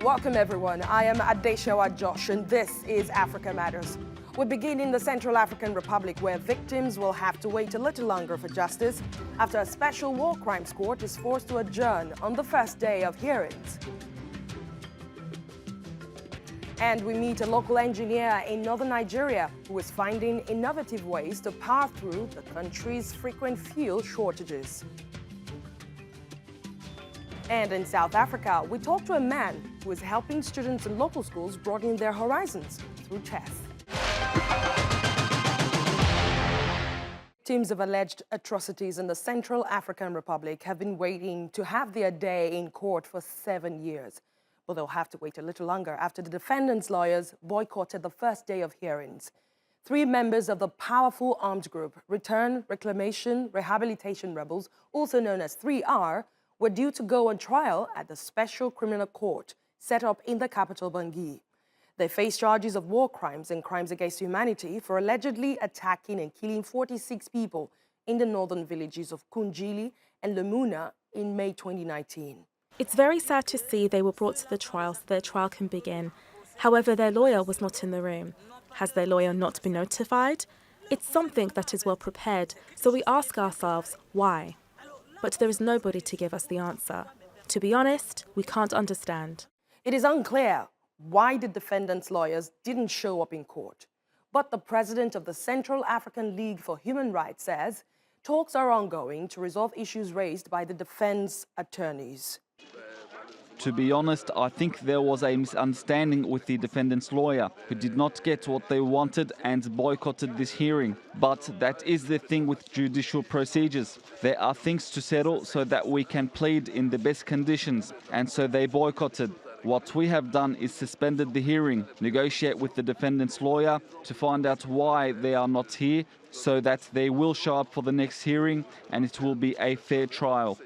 Welcome everyone, I am Adeshawa Josh and this is Africa Matters. We begin in the Central African Republic where victims will have to wait a little longer for justice after a special war crimes court is forced to adjourn on the first day of hearings. And we meet a local engineer in northern Nigeria who is finding innovative ways to power through the country's frequent fuel shortages. And in South Africa, we talk to a man who is helping students in local schools broaden their horizons through chess. Victims of alleged atrocities in the Central African Republic have been waiting to have their day in court for 7 years. But they'll have to wait a little longer after the defendants' lawyers boycotted the first day of hearings. 3 members of the powerful armed group, Return, Reclamation, Rehabilitation Rebels, also known as 3R, were due to go on trial at the Special Criminal Court set up in the capital, Bangui. They face charges of war crimes and crimes against humanity for allegedly attacking and killing 46 people in the northern villages of Kunjili and Lemuna in May 2019. It's very sad to see they were brought to the trial so their trial can begin. However, their lawyer was not in the room. Has their lawyer not been notified? It's something that is well prepared, so we ask ourselves, why? But there is nobody to give us the answer. To be honest, we can't understand. It is unclear why the defendants' lawyers didn't show up in court. But the president of the Central African League for Human Rights says talks are ongoing to resolve issues raised by the defense attorneys. To be honest, I think there was a misunderstanding with the defendant's lawyer, who did not get what they wanted and boycotted this hearing. But that is the thing with judicial procedures. There are things to settle so that we can plead in the best conditions, and so they boycotted. What we have done is suspended the hearing, negotiate with the defendant's lawyer to find out why they are not here, so that they will show up for the next hearing and it will be a fair trial.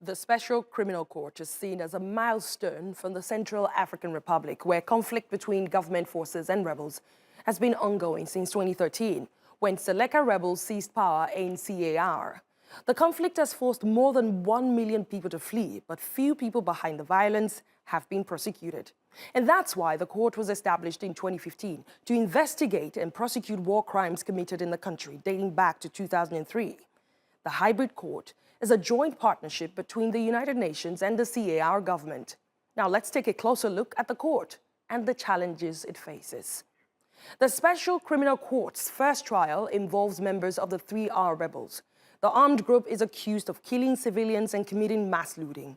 The Special Criminal Court is seen as a milestone from the Central African Republic, where conflict between government forces and rebels has been ongoing since 2013, when Seleka rebels seized power in CAR. The conflict has forced more than 1 million people to flee, but few people behind the violence have been prosecuted. And that's why the court was established in 2015 to investigate and prosecute war crimes committed in the country dating back to 2003. The hybrid court is a joint partnership between the United Nations and the CAR government. Now let's take a closer look at the court and the challenges it faces. The Special Criminal Court's first trial involves members of the 3R rebels. The armed group is accused of killing civilians and committing mass looting.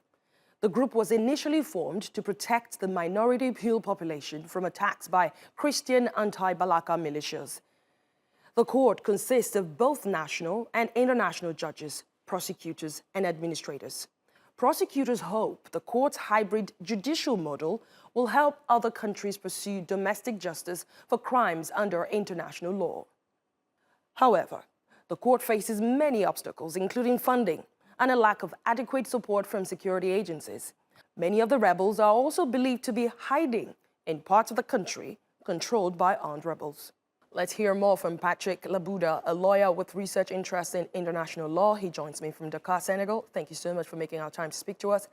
The group was initially formed to protect the minority Pule population from attacks by Christian anti-Balaka militias. The court consists of both national and international judges, prosecutors and administrators. Prosecutors hope the court's hybrid judicial model will help other countries pursue domestic justice for crimes under international law. However, the court faces many obstacles, including funding and a lack of adequate support from security agencies. Many of the rebels are also believed to be hiding in parts of the country controlled by armed rebels. Let's hear more from Patryk Labuda, a lawyer with research interests in international law. He joins me from Dakar, Senegal. Thank you so much for making our time to speak to us.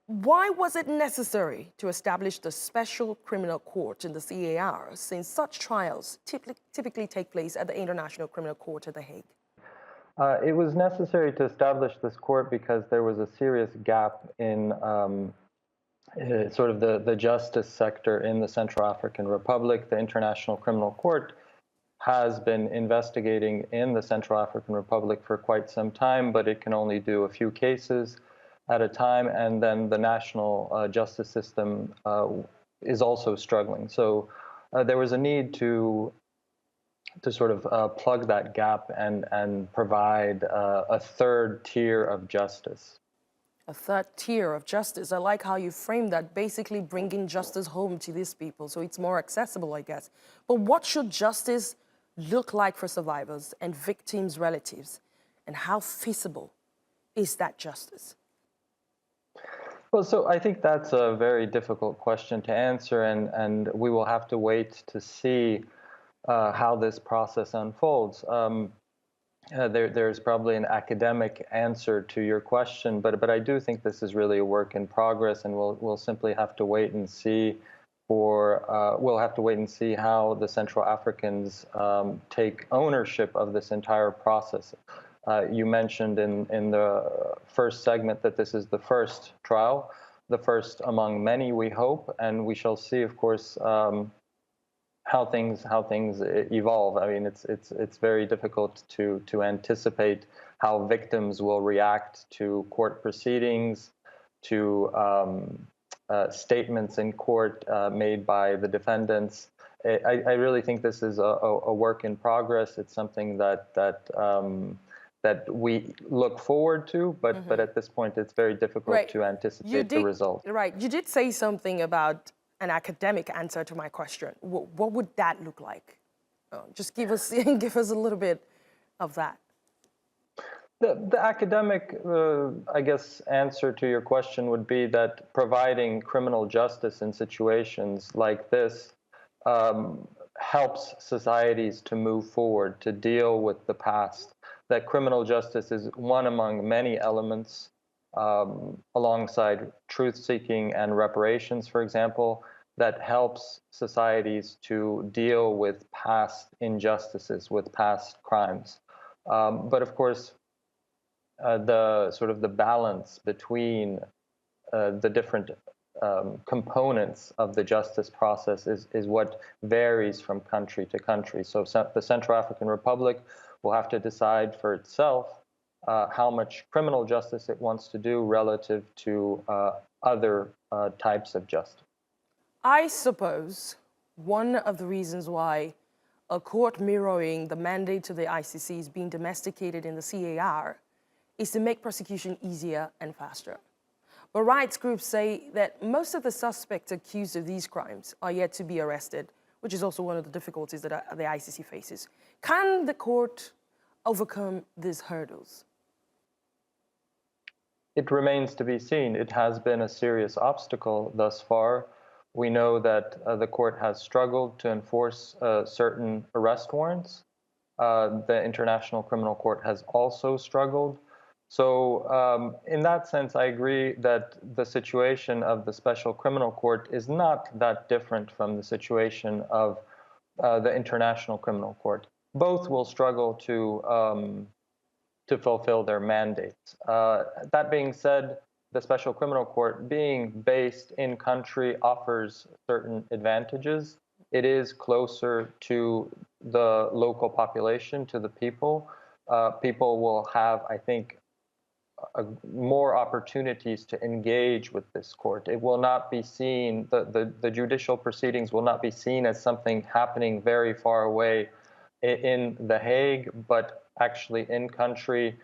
Why was it necessary to establish the Special Criminal Court in the CAR, since such trials typically take place at the International Criminal Court at The Hague? It was necessary to establish this court because there was a serious gap in sort of the justice sector in the Central African Republic. The International Criminal Court has been investigating in the Central African Republic for quite some time, but it can only do a few cases at a time, and then the national justice system is also struggling. So there was a need to sort of plug that gap and provide a third tier of justice. A third tier of justice. I like how you frame that, basically bringing justice home to these people, so it's more accessible, I guess. But what should justice look like for survivors and victims' relatives? And how feasible is that justice? Well, so I think that's a very difficult question to answer, and we will have to wait to see how this process unfolds. there's probably an academic answer to your question, but I do think this is really a work in progress, and we'll simply have to wait and see we'll have to wait and see how the Central Africans take ownership of this entire process. You mentioned in the first segment that this is the first trial, the first among many, we hope, and we shall see, of course, how things evolve. I mean, it's very difficult to anticipate how victims will react to court proceedings, to statements in court made by the defendants. I really think this is a work in progress. It's something that we look forward to, but at this point, it's very difficult to anticipate the result. Right. You did say something about an academic answer to my question. What would that look like? Just give us a little bit of that. The academic, I guess, answer to your question would be that providing criminal justice in situations like this helps societies to move forward, to deal with the past. That criminal justice is one among many elements, alongside truth-seeking and reparations, for example, that helps societies to deal with past injustices, with past crimes. But of course, the balance between the different components of the justice process is what varies from country to country. So the Central African Republic will have to decide for itself how much criminal justice it wants to do relative to other types of justice. I suppose one of the reasons why a court mirroring the mandate of the ICC is being domesticated in the CAR is to make prosecution easier and faster. But rights groups say that most of the suspects accused of these crimes are yet to be arrested, which is also one of the difficulties that the ICC faces. Can the court overcome these hurdles? It remains to be seen. It has been a serious obstacle thus far. We know that the court has struggled to enforce certain arrest warrants. The International Criminal Court has also struggled. So in that sense, I agree that the situation of the Special Criminal Court is not that different from the situation of the International Criminal Court. Both will struggle to fulfill their mandates. That being said, the Special Criminal Court, being based in country, offers certain advantages. It is closer to the local population, to the people. People will have, I think, more opportunities to engage with this court. It will not be seen, the judicial proceedings will not be seen as something happening very far away in The Hague, but actually in country.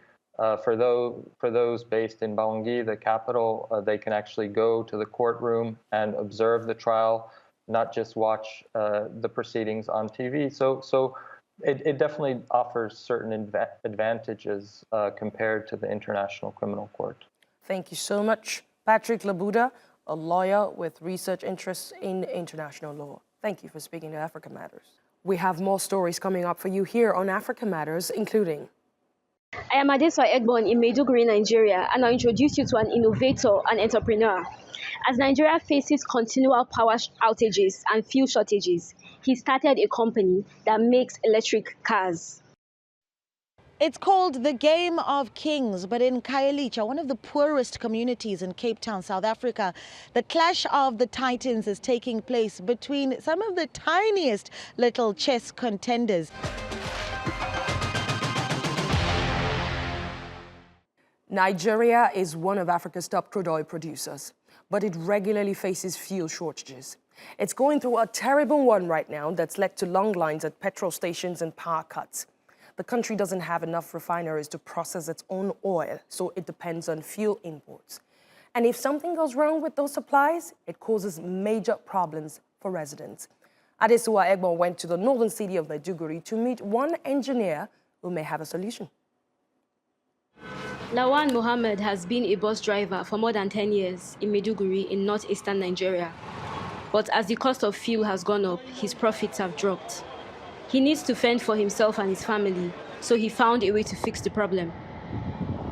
For those based in Bangui, the capital, they can actually go to the courtroom and observe the trial, not just watch the proceedings on TV. So it definitely offers certain advantages compared to the International Criminal Court. Thank you so much, Patryk Labuda, a lawyer with research interests in international law. Thank you for speaking to Africa Matters. We have more stories coming up for you here on Africa Matters, including... I am Adeswa Egbon in Maiduguri, Nigeria, and I'll introduce you to an innovator and entrepreneur. As Nigeria faces continual power outages and fuel shortages, he started a company that makes electric cars. It's called the Game of Kings, but in Khayelitsha, one of the poorest communities in Cape Town, South Africa, the clash of the titans is taking place between some of the tiniest little chess contenders. Nigeria is one of Africa's top crude oil producers, but it regularly faces fuel shortages. It's going through a terrible one right now that's led to long lines at petrol stations and power cuts. The country doesn't have enough refineries to process its own oil, so it depends on fuel imports. And if something goes wrong with those supplies, it causes major problems for residents. Adeswa Egbon went to the northern city of Maiduguri to meet one engineer who may have a solution. Lawan Mohammed has been a bus driver for more than 10 years in Maiduguri in northeastern Nigeria. But as the cost of fuel has gone up, his profits have dropped. He needs to fend for himself and his family, so he found a way to fix the problem.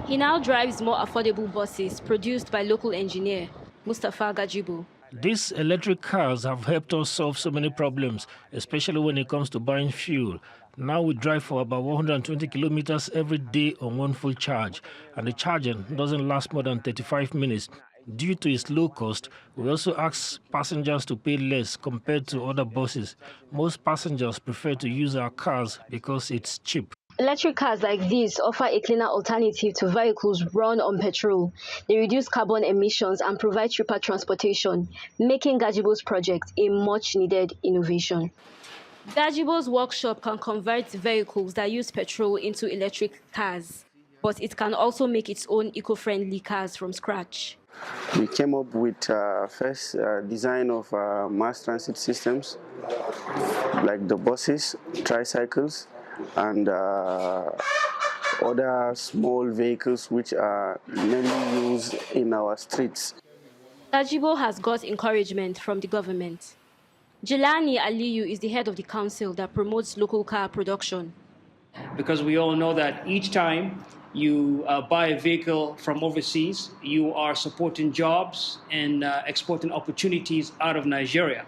He now drives more affordable buses produced by local engineer Mustafa Gajibo. These electric cars have helped us solve so many problems, especially when it comes to buying fuel. Now we drive for about 120 kilometers every day on one full charge, and the charging doesn't last more than 35 minutes. Due to its low cost, we also ask passengers to pay less compared to other buses. Most passengers prefer to use our cars because it's cheap. Electric cars like these offer a cleaner alternative to vehicles run on petrol. They reduce carbon emissions and provide cheaper transportation, making Gajibo's project a much-needed innovation. Gajibo's workshop can convert vehicles that use petrol into electric cars, but it can also make its own eco-friendly cars from scratch. We came up with first design of mass transit systems, like the buses, tricycles, and other small vehicles which are mainly used in our streets. Gajibo has got encouragement from the government. Jelani Aliyu is the head of the council that promotes local car production. Because we all know that each time you buy a vehicle from overseas, you are supporting jobs and exporting opportunities out of Nigeria.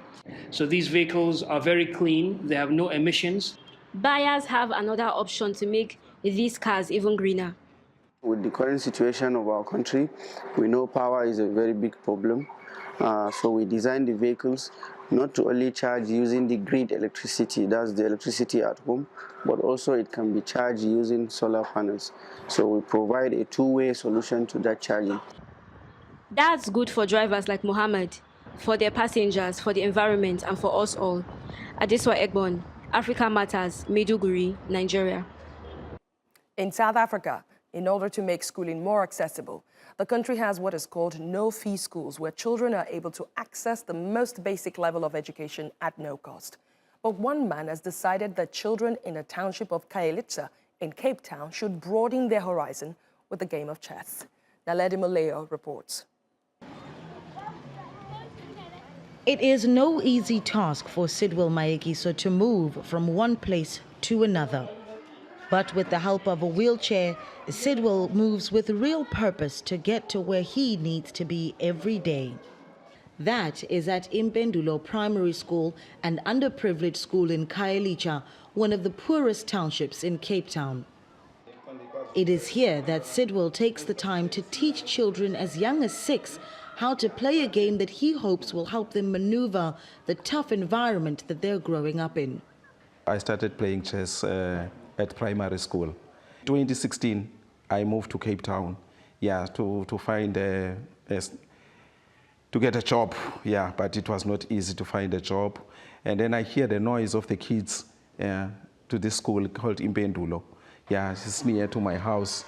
So these vehicles are very clean, they have no emissions. Buyers have another option to make these cars even greener. With the current situation of our country, we know power is a very big problem. So we designed the vehicles not to only charge using the grid electricity, that's the electricity at home, but also it can be charged using solar panels. So we provide a two-way solution to that charging. That's good for drivers like Mohammed, for their passengers, for the environment, and for us all. Adeswa Egbon, Africa Matters, Maiduguri, Nigeria. In South Africa, in order to make schooling more accessible, the country has what is called no-fee schools, where children are able to access the most basic level of education at no cost. But one man has decided that children in a township of Khayelitsha in Cape Town should broaden their horizon with the game of chess. Naledi Maleo reports. It is no easy task for Sidwell Maekiso to move from one place to another. But with the help of a wheelchair, Sidwell moves with real purpose to get to where he needs to be every day. That is at Impendulo Primary School, an underprivileged school in Khayelitsha, one of the poorest townships in Cape Town. It is here that Sidwell takes the time to teach children as young as 6 how to play a game that he hopes will help them maneuver the tough environment that they're growing up in. I started playing chess at primary school. 2016, I moved to Cape Town, to find to get a job, but it was not easy to find a job. And then I hear the noise of the kids to this school called Impendulo. It's near to my house.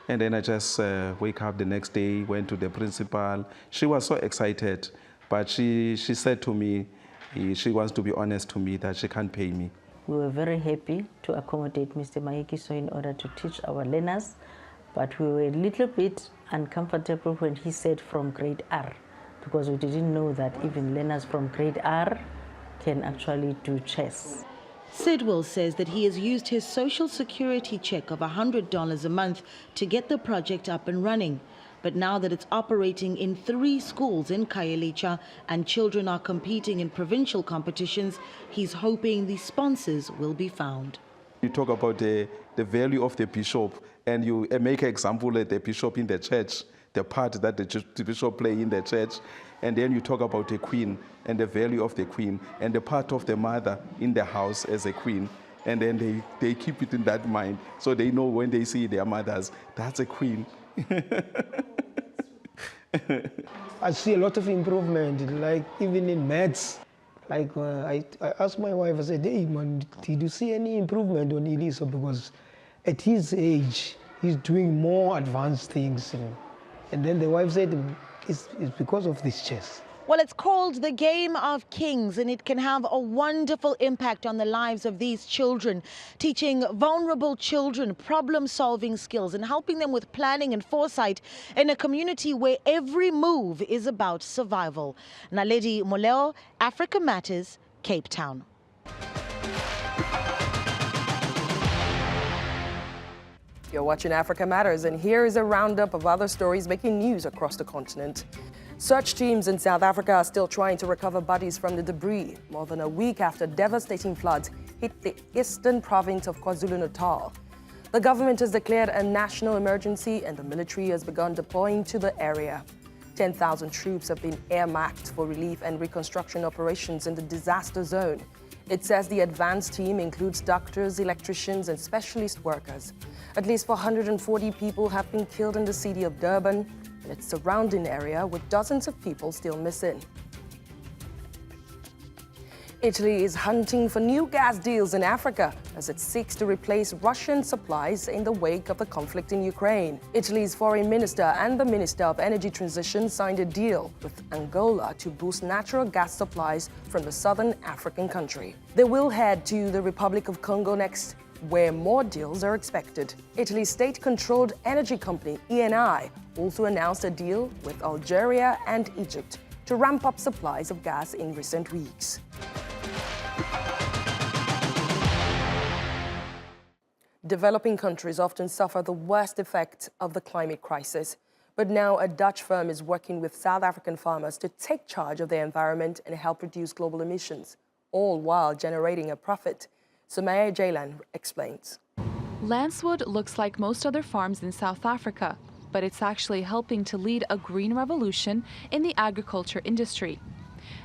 And then I just wake up the next day, went to the principal. She was so excited, but she said to me, she wants to be honest to me that she can't pay me. We were very happy to accommodate Mr. Maekiso in order to teach our learners, but we were a little bit uncomfortable when he said from grade R, because we didn't know that even learners from grade R can actually do chess. Sidwell says that he has used his social security check of $100 a month to get the project up and running. But now that it's operating in 3 schools in Khayelitsha and children are competing in provincial competitions, he's hoping the sponsors will be found. You talk about the value of the bishop, and you make an example of the bishop in the church, the part that the bishop play in the church, and then you talk about the queen and the value of the queen and the part of the mother in the house as a queen. And then they keep it in that mind, so they know when they see their mothers, that's a queen. I see a lot of improvement, like even in maths. Like I asked my wife, I said, hey man, did you see any improvement on Elisa? Because at his age, he's doing more advanced things. And then the wife said, it's because of this chess. Well, it's called the Game of Kings, and it can have a wonderful impact on the lives of these children, teaching vulnerable children problem-solving skills and helping them with planning and foresight in a community where every move is about survival. Naledi Moleo, Africa Matters, Cape Town. You're watching Africa Matters, and here is a roundup of other stories making news across the continent. Search teams in South Africa are still trying to recover bodies from the debris, more than a week after devastating floods hit the eastern province of KwaZulu-Natal. The government has declared a national emergency, and the military has begun deploying to the area. 10,000 troops have been earmarked for relief and reconstruction operations in the disaster zone. It says the advanced team includes doctors, electricians, and specialist workers. At least 440 people have been killed in the city of Durban and its surrounding area, with dozens of people still missing. Italy is hunting for new gas deals in Africa as it seeks to replace Russian supplies in the wake of the conflict in Ukraine. Italy's foreign minister and the Minister of Energy Transition signed a deal with Angola to boost natural gas supplies from the southern African country. They will head to the Republic of Congo next, where more deals are expected. Italy's state-controlled energy company, ENI, also announced a deal with Algeria and Egypt to ramp up supplies of gas in recent weeks. Developing countries often suffer the worst effects of the climate crisis. But now a Dutch firm is working with South African farmers to take charge of their environment and help reduce global emissions, all while generating a profit. Sumaya Jaylan explains. Lancewood looks like most other farms in South Africa, but it's actually helping to lead a green revolution in the agriculture industry.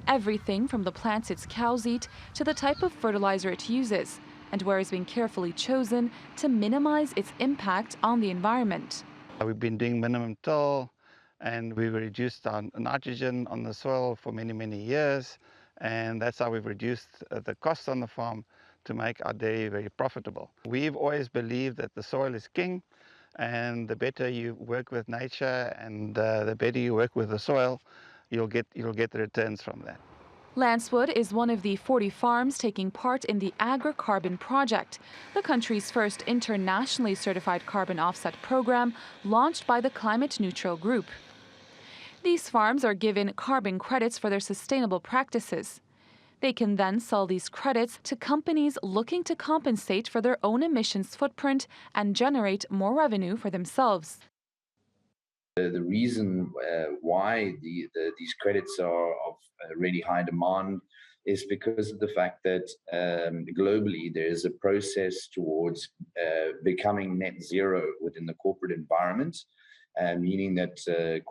Everything from the plants its cows eat to the type of fertilizer it uses, and where it's been carefully chosen to minimize its impact on the environment. We've been doing minimum till, and we've reduced our nitrogen on the soil for many, many years, and that's how we've reduced the cost on the farm to make our dairy very profitable. We've always believed that the soil is king, and the better you work with nature and the better you work with the soil, you'll get the returns from that. Lancewood is one of the 40 farms taking part in the Agri-Carbon Project, the country's first internationally certified carbon offset program launched by the Climate Neutral Group. These farms are given carbon credits for their sustainable practices. They can then sell these credits to companies looking to compensate for their own emissions footprint and generate more revenue for themselves. The reason why these credits are of really high demand is because of the fact that globally there is a process towards becoming net zero within the corporate environment, meaning that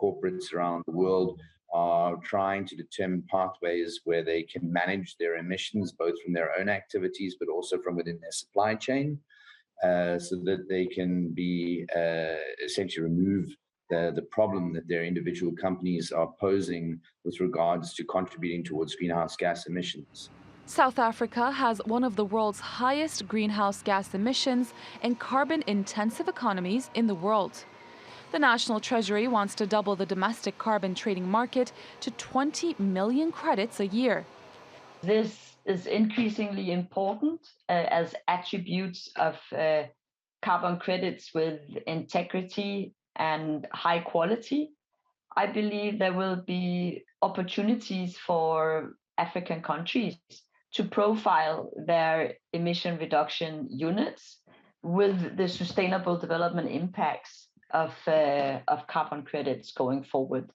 corporates around the world are trying to determine pathways where they can manage their emissions, both from their own activities but also from within their supply chain, so that they can be essentially remove the problem that their individual companies are posing with regards to contributing towards greenhouse gas emissions. South Africa has one of the world's highest greenhouse gas emissions and carbon-intensive economies in the world. The National Treasury wants to double the domestic carbon trading market to 20 million credits a year. This is increasingly important as attributes of carbon credits with integrity and high quality. I believe there will be opportunities for African countries to profile their emission reduction units with the sustainable development impacts of carbon credits going forward.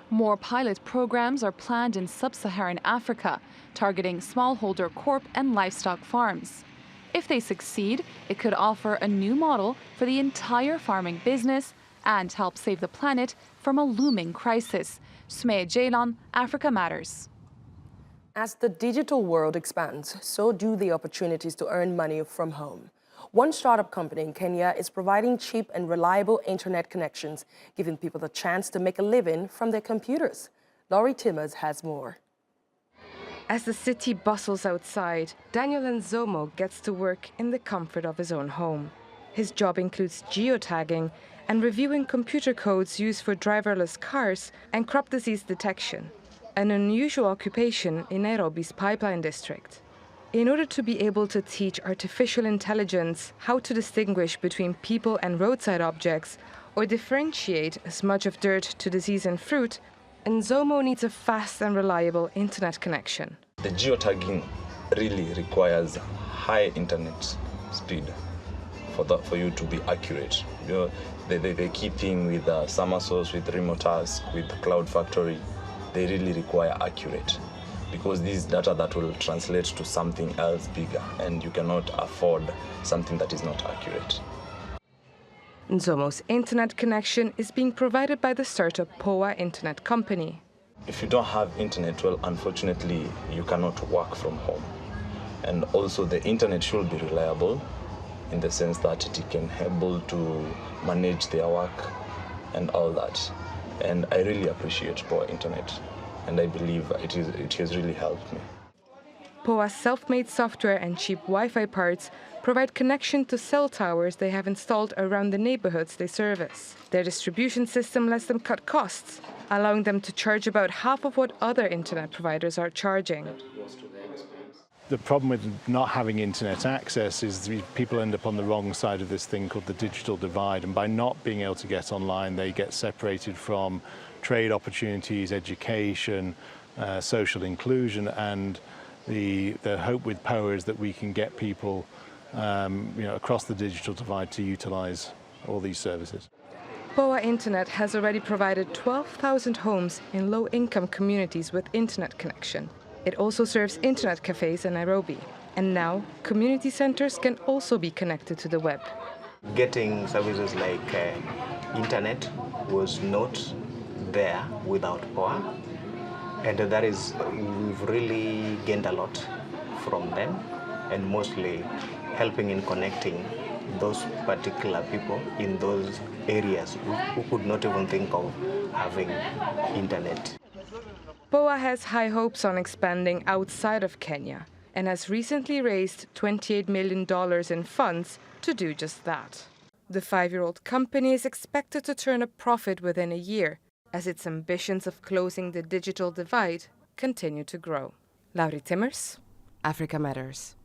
More pilot programs are planned in sub-Saharan Africa, targeting smallholder corp and livestock farms. If they succeed, it could offer a new model for the entire farming business and help save the planet from a looming crisis. Sumaya Jaylan, Africa Matters. As the digital world expands, so do the opportunities to earn money from home. One startup company in Kenya is providing cheap and reliable internet connections, giving people the chance to make a living from their computers. Laurie Timmers has more. As the city bustles outside, Daniel Nzomo gets to work in the comfort of his own home. His job includes geotagging and reviewing computer codes used for driverless cars and crop disease detection, an unusual occupation in Nairobi's pipeline district. In order to be able to teach artificial intelligence how to distinguish between people and roadside objects or differentiate a smudge of dirt to disease in fruit, Nzomo needs a fast and reliable internet connection. The geotagging really requires high internet speed for you to be accurate. You know, the key thing with Summer Source, with Remote Task, with Cloud Factory, they really require accurate, because this is data that will translate to something else bigger, and you cannot afford something that is not accurate. Nzomo's internet connection is being provided by the startup POA Internet Company. If you don't have internet, well, unfortunately, you cannot work from home. And also the internet should be reliable in the sense that it can able to manage their work and all that. And I really appreciate POA Internet, and I believe it has really helped me. POA's self-made software and cheap Wi-Fi parts provide connection to cell towers they have installed around the neighborhoods they service. Their distribution system lets them cut costs, allowing them to charge about half of what other internet providers are charging. The problem with not having internet access is people end up on the wrong side of this thing called the digital divide, and by not being able to get online, they get separated from trade opportunities, education, social inclusion, and the hope with POA is that we can get people across the digital divide to utilize all these services. POA Internet has already provided 12,000 homes in low-income communities with internet connection. It also serves internet cafes in Nairobi. And now, community centers can also be connected to the web. Getting services like internet was not there without POA. And that is, we've really gained a lot from them, and mostly helping in connecting those particular people in those areas who could not even think of having internet. POA has high hopes on expanding outside of Kenya and has recently raised $28 million in funds to do just that. The 5-year-old company is expected to turn a profit within a year, as its ambitions of closing the digital divide continue to grow. Laurie Timmers, Africa Matters.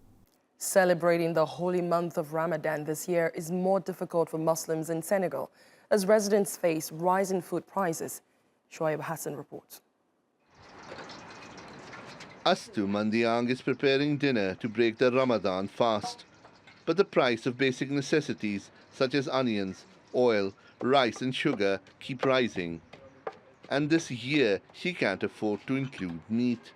Celebrating the holy month of Ramadan this year is more difficult for Muslims in Senegal as residents face rising food prices. Shoaib Hassan reports. Astu Mandiang is preparing dinner to break the Ramadan fast. But the price of basic necessities such as onions, oil, rice and sugar keep rising. And this year she can't afford to include meat.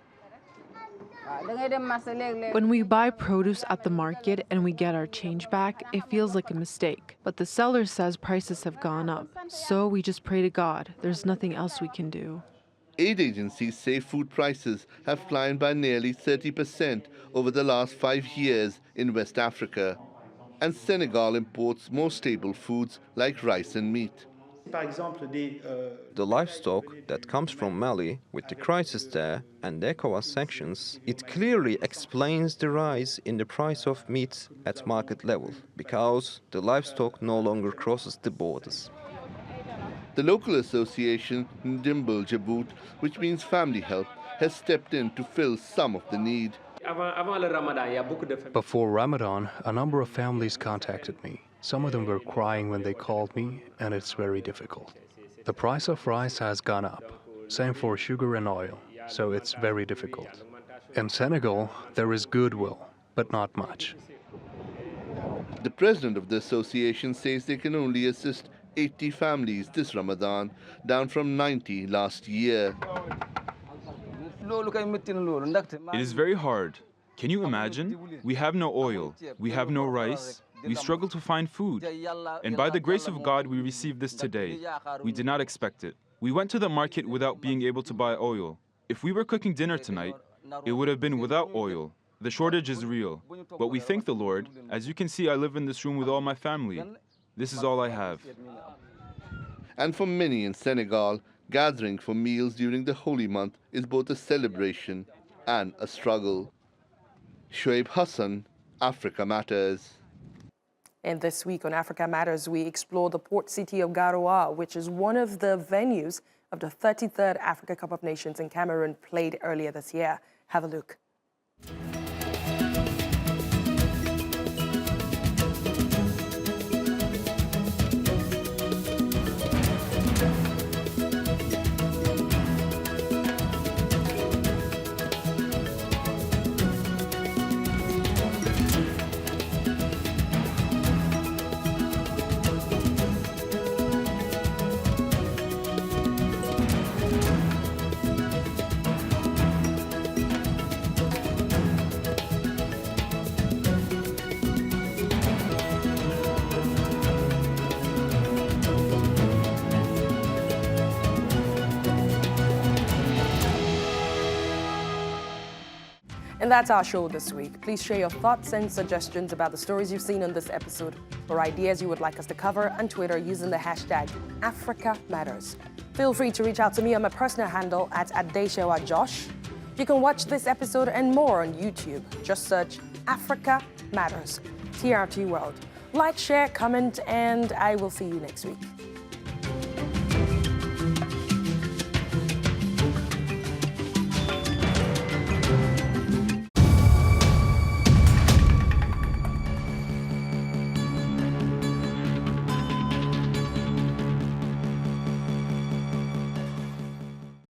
When we buy produce at the market and we get our change back, it feels like a mistake. But the seller says prices have gone up. So we just pray to God. There's nothing else we can do. Aid agencies say food prices have climbed by nearly 30% over the last 5 years in West Africa. And Senegal imports more stable foods like rice and meat. The livestock that comes from Mali, with the crisis there and ECOWAS sanctions, it clearly explains the rise in the price of meat at market level, because the livestock no longer crosses the borders. The local association, Ndimbal Jaboot, which means family help, has stepped in to fill some of the need. Before Ramadan, a number of families contacted me. Some of them were crying when they called me, and it's very difficult. The price of rice has gone up, same for sugar and oil, so it's very difficult. In Senegal, there is goodwill, but not much. The president of the association says they can only assist 80 families this Ramadan, down from 90 last year. It is very hard. Can you imagine? We have no oil, we have no rice, we struggle to find food. And by the grace of God, we received this today. We did not expect it. We went to the market without being able to buy oil. If we were cooking dinner tonight, it would have been without oil. The shortage is real. But we thank the Lord. As you can see, I live in this room with all my family. This is all I have. And for many in Senegal, gathering for meals during the holy month is both a celebration and a struggle. Shoaib Hassan, Africa Matters. And this week on Africa Matters, we explore the port city of Garoua, which is one of the venues of the 33rd Africa Cup of Nations in Cameroon played earlier this year. Have a look. And that's our show this week. Please share your thoughts and suggestions about the stories you've seen on this episode or ideas you would like us to cover on Twitter using the hashtag #AfricaMatters. Feel free to reach out to me on my personal handle at @DeshawaJosh. You can watch this episode and more on YouTube. Just search Africa Matters, TRT World. Like, share, comment, and I will see you next week.